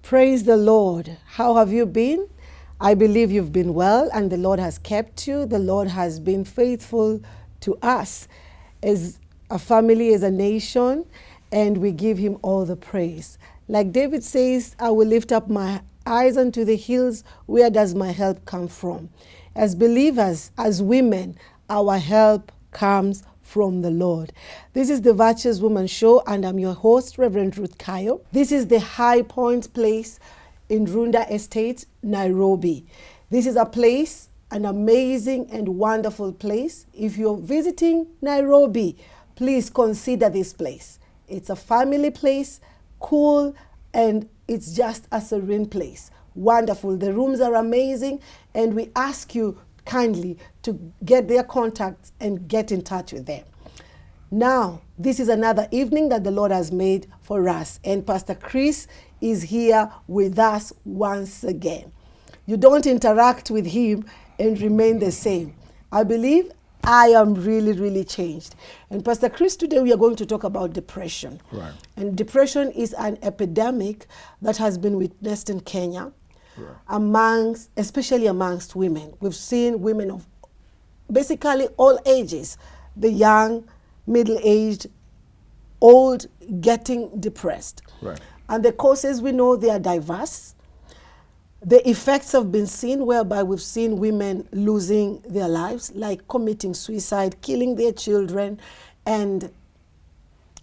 Praise the Lord. How have you been? I believe you've been well and the Lord has kept you. The Lord has been faithful to us as a family, as a nation, and we give him all the praise. Like David says, I will lift up my eyes unto the hills. Where does my help come from? As believers, as women, our help comes from the Lord. This is the Virtuous Woman Show, and I'm your host, Reverend Ruth Kayo. This is the High Point place in Runda Estate, Nairobi. This is a place, an amazing and wonderful place. If you're visiting Nairobi, please consider this place. It's a family place, cool, and it's just a serene place. Wonderful. The rooms are amazing, and we ask you kindly to get their contacts and get in touch with them. Now, this is another evening that the Lord has made for us, and Pastor Chris is here with us once again. You don't interact with him and remain the same. I believe I am really changed. And Pastor Chris, today we are going to talk about depression. Right. And depression is an epidemic that has been witnessed in Kenya. Right. Especially amongst women. We've seen women of basically all ages, the young, middle-aged, old, getting depressed. Right. And the causes, we know they are diverse. The effects have been seen, whereby we've seen women losing their lives, like committing suicide, killing their children, and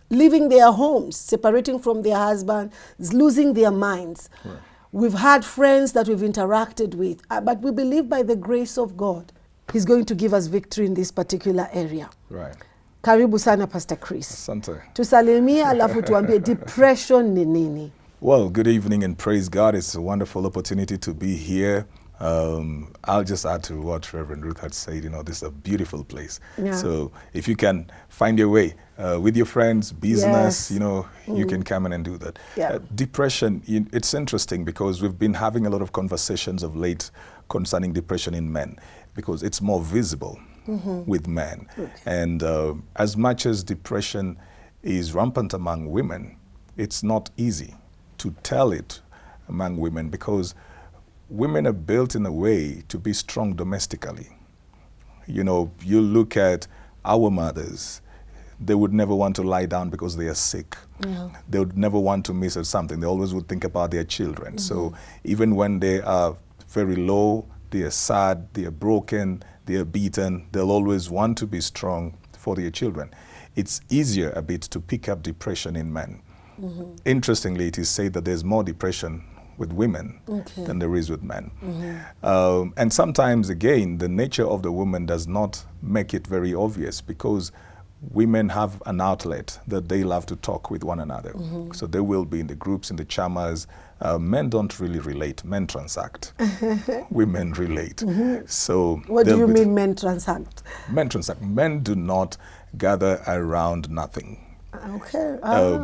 leaving their homes, separating from their husband, losing their minds. Right. We've had friends that we've interacted with, but we believe by the grace of God, He's going to give us victory in this particular area. Right. Karibu sana, Pastor Chris. Asante. Tusalimie alafu tuambie depression ni nini? Well, good evening and praise God. It's a wonderful opportunity to be here. I'll just add to what Reverend Ruth had said. This is a beautiful place. Yeah. So if you can find your way with your friends, business, yes. You can come in and do that. Yeah. Depression, it's interesting because we've been having a lot of conversations of late concerning depression in men because it's more visible with men. Okay. And as much as depression is rampant among women, it's not easy to tell it among women because women are built in a way to be strong domestically. You look at our mothers, they would never want to lie down because they are sick. Yeah. They would never want to miss something. They always would think about their children. So even when they are very low, they are sad, they are broken, they are beaten, they'll always want to be strong for their children. It's easier a bit to pick up depression in men. Interestingly, it is said that there's more depression with women than there is with men. And sometimes, again, the nature of the woman does not make it very obvious because women have an outlet that they love to talk with one another. So they will be in the groups, in the chamas. Men don't really relate. Men transact. Women relate. So what do you mean men transact? Men transact. Men do not gather around nothing. Okay.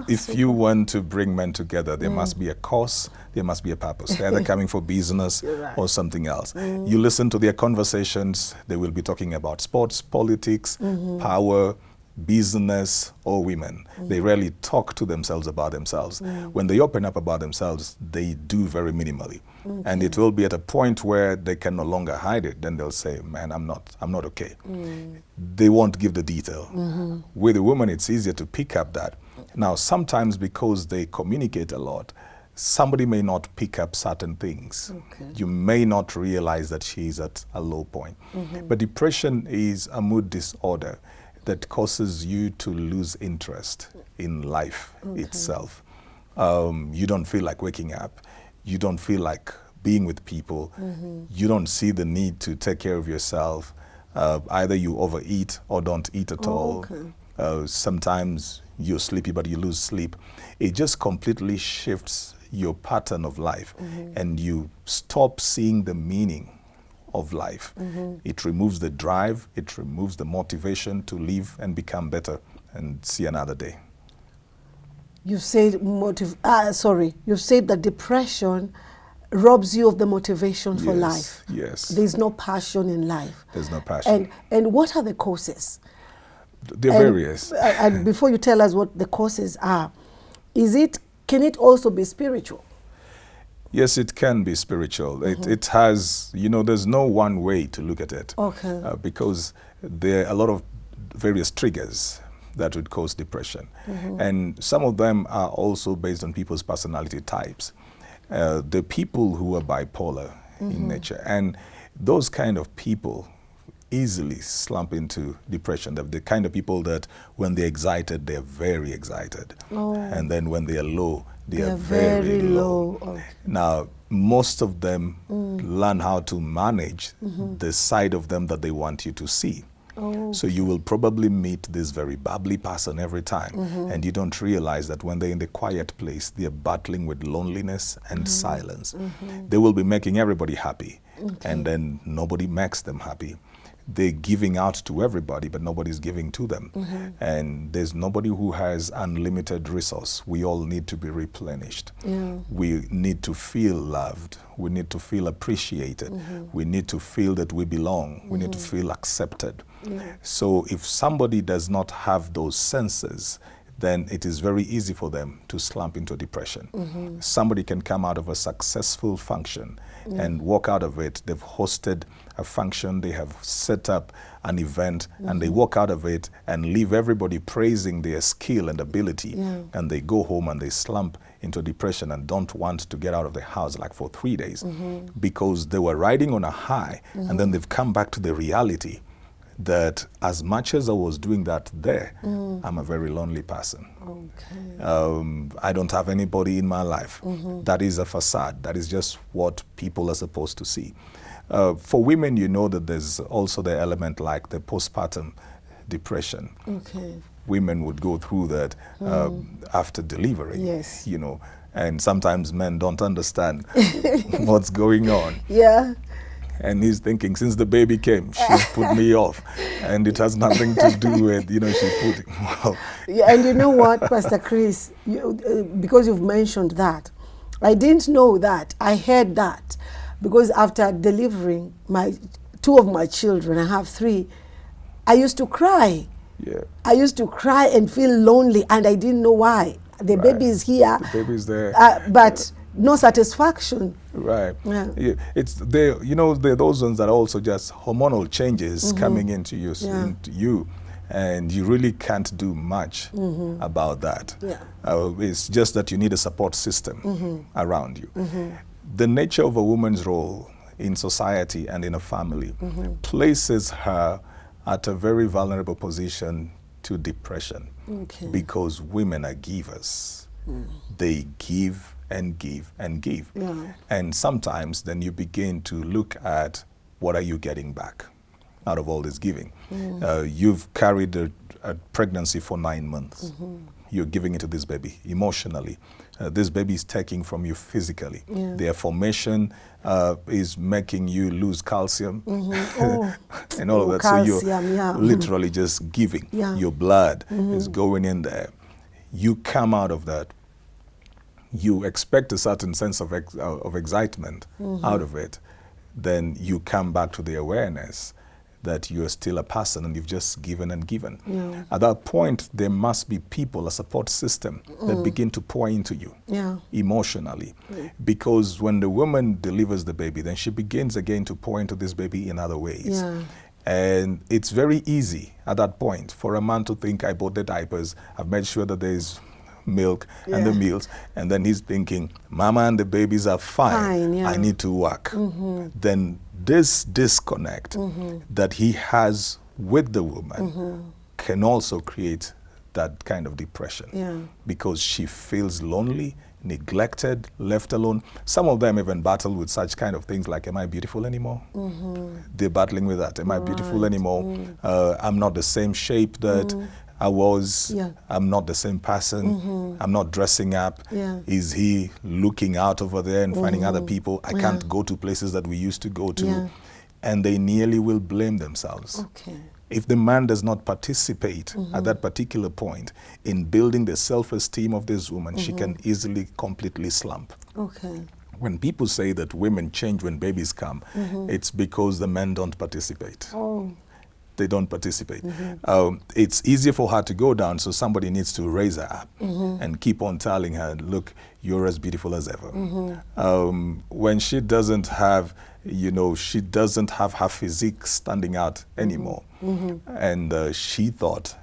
If you want to bring men together, there must be a cause, there must be a purpose. They're either coming for business or something else. You listen to their conversations, they will be talking about sports, politics, power, business, or women. They rarely talk to themselves about themselves. When they open up about themselves, they do very minimally. And it will be at a point where they can no longer hide it. Then they'll say, man, I'm not okay. They won't give the detail. With a woman, it's easier to pick up that. Now, sometimes because they communicate a lot, somebody may not pick up certain things. You may not realize that she's at a low point. But depression is a mood disorder that causes you to lose interest in life itself. You don't feel like waking up. You don't feel like being with people. You don't see the need to take care of yourself. Either you overeat or don't eat at all. Sometimes you're sleepy, but you lose sleep. It just completely shifts your pattern of life, and you stop seeing the meaning of life. It removes the drive, it removes the motivation to live and become better and see another day. You said you said that depression robs you of the motivation for life. Yes. There's no passion in life. There's no passion. And what are the causes? They're various. And before you tell us what the causes are, can it also be spiritual? Yes, it can be spiritual. It has, there's no one way to look at it. Okay. Because there are a lot of various triggers that would cause depression. And some of them are also based on people's personality types. The people who are bipolar in nature, and those kind of people easily slump into depression. They're the kind of people that when they're excited, they're very excited. And then when they're low, they are very low. Okay. Now, most of them learn how to manage the side of them that they want you to see. So you will probably meet this very bubbly person every time, and you don't realize that when they're in the quiet place, they're battling with loneliness and silence. They will be making everybody happy, and then nobody makes them happy. They're giving out to everybody, but nobody's giving to them. And there's nobody who has unlimited resource. We all need to be replenished. We need to feel loved. We need to feel appreciated. We need to feel that we belong. We need to feel accepted. So if somebody does not have those senses, then it is very easy for them to slump into depression. Somebody can come out of a successful function and walk out of it. They've hosted a function, they have set up an event, and they walk out of it and leave everybody praising their skill and ability. And they go home and they slump into depression and don't want to get out of the house like for 3 days because they were riding on a high and then they've come back to the reality that as much as I was doing that there, I'm a very lonely person. I don't have anybody in my life. That is a facade. That is just what people are supposed to see. For women, you know that there's also the element like the postpartum depression. Women would go through that after delivery. Yes. And sometimes men don't understand what's going on. And he's thinking, since the baby came, she's put me off. And it has nothing to do with, she put him off. And you know what, Pastor Chris, because you've mentioned that, I didn't know that. I heard that. Because after delivering two of my children, I have 3, I used to cry. I used to cry and feel lonely, and I didn't know why. The baby is here. The baby is there. But no satisfaction. It's there. There are those ones that are also just hormonal changes coming into you, and you really can't do much about that. It's just that you need a support system around you. The nature of a woman's role in society and in a family places her at a very vulnerable position to depression because women are givers. They give and give and give. And sometimes then you begin to look at what are you getting back out of all this giving. You've carried a pregnancy for 9 months. You're giving it to this baby emotionally. This baby is taking from you physically. Their formation is making you lose calcium and all of that. Calcium, so you're literally just giving. Your blood is going in there. You come out of that. You expect a certain sense of excitement out of it. Then you come back to the awareness that you're still a person and you've just given and given. At that point, there must be people, a support system that begin to pour into you emotionally. Because when the woman delivers the baby, then she begins again to pour into this baby in other ways. And it's very easy at that point for a man to think, I bought the diapers, I've made sure that there's milk and the meals, and then he's thinking, Mama and the babies are fine. I need to work. Then this disconnect that he has with the woman can also create that kind of depression because she feels lonely, neglected, left alone. Some of them even battle with such kind of things like, am I beautiful anymore? They're battling with that. Am I beautiful anymore? I'm not the same shape that I was. I'm not the same person. I'm not dressing up. Is he looking out over there and finding other people? I can't go to places that we used to go to. And they nearly will blame themselves. If the man does not participate at that particular point in building the self-esteem of this woman, she can easily completely slump. When people say that women change when babies come, it's because the men don't participate. they don't participate. It's easier for her to go down, so somebody needs to raise her up and keep on telling her, look, you're as beautiful as ever. When she doesn't have, she doesn't have her physique standing out anymore. And she thought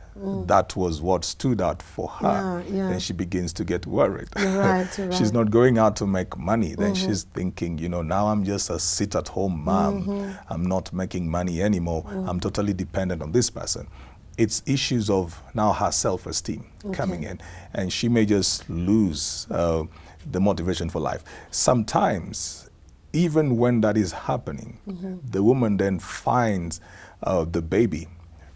that was what stood out for her. Then she begins to get worried. You're right, you're right. She's not going out to make money. Then she's thinking, now I'm just a sit-at-home mom. I'm not making money anymore. I'm totally dependent on this person. It's issues of now her self-esteem coming in, and she may just lose the motivation for life. Sometimes, even when that is happening, the woman then finds the baby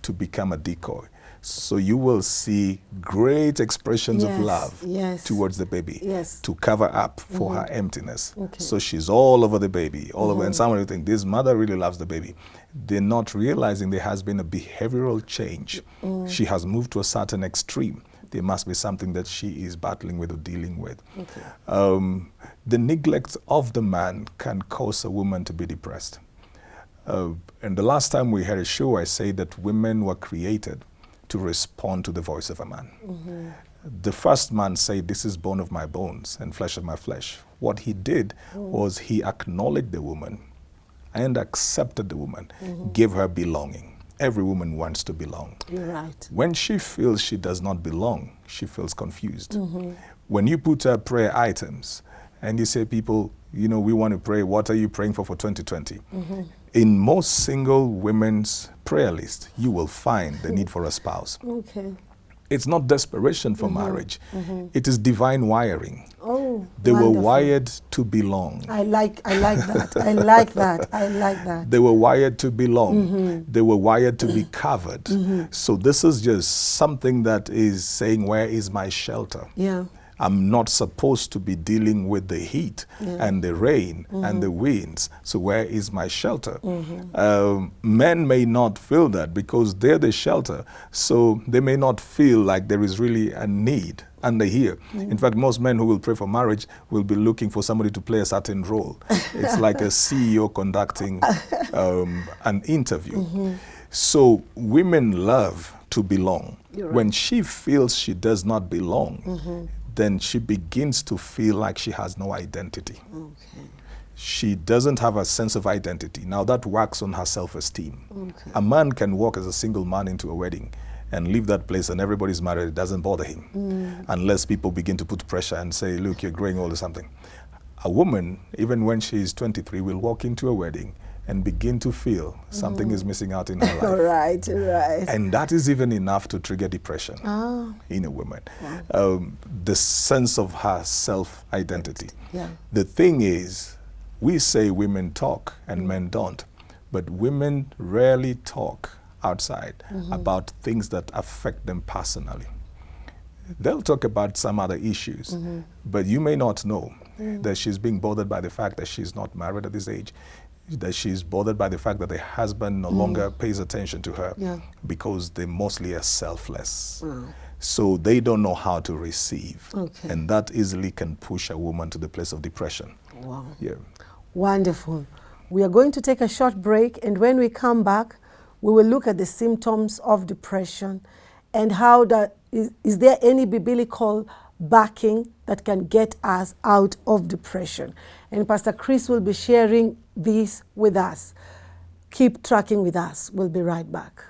to become a decoy. So you will see great expressions of love towards the baby to cover up for her emptiness. So she's all over the baby, all over, and someone will think, this mother really loves the baby. They're not realizing there has been a behavioral change. She has moved to a certain extreme. There must be something that she is battling with or dealing with. The neglect of the man can cause a woman to be depressed. And the last time we had a show, I said that women were created to respond to the voice of a man. The first man said, this is bone of my bones and flesh of my flesh. What he did was he acknowledged the woman and accepted the woman, gave her belonging. Every woman wants to belong. You're right. When she feels she does not belong, she feels confused. When you put her prayer items and you say, people, we want to pray, what are you praying for 2020? In most single women's prayer list, you will find the need for a spouse. It's not desperation for marriage. It is divine wiring. They were wired to belong. I like that. I like that. I like that. They were wired to belong. They were wired to be covered. So this is just something that is saying, where is my shelter? I'm not supposed to be dealing with the heat and the rain and the winds. So where is my shelter? Men may not feel that because they're the shelter. So they may not feel like there is really a need under here. In fact, most men who will pray for marriage will be looking for somebody to play a certain role. It's like a CEO conducting an interview. So women love to belong. When she feels she does not belong, then she begins to feel like she has no identity. She doesn't have a sense of identity. Now that works on her self-esteem. A man can walk as a single man into a wedding and leave that place and everybody's married. It doesn't bother him unless people begin to put pressure and say, look, you're growing old or something. A woman, even when she is 23, will walk into a wedding and begin to feel something is missing out in her life. Right. And that is even enough to trigger depression in a woman. The sense of her self-identity. The thing is, we say women talk and men don't, but women rarely talk outside about things that affect them personally. They'll talk about some other issues, but you may not know that she's being bothered by the fact that she's not married at this age, that she's bothered by the fact that the husband no longer pays attention to her because they mostly are selfless. So they don't know how to receive. And that easily can push a woman to the place of depression. Wonderful. We are going to take a short break, and when we come back, we will look at the symptoms of depression and how that is there any biblical backing that can get us out of depression. And Pastor Chris will be sharing this with us. Keep tracking with us. We'll be right back.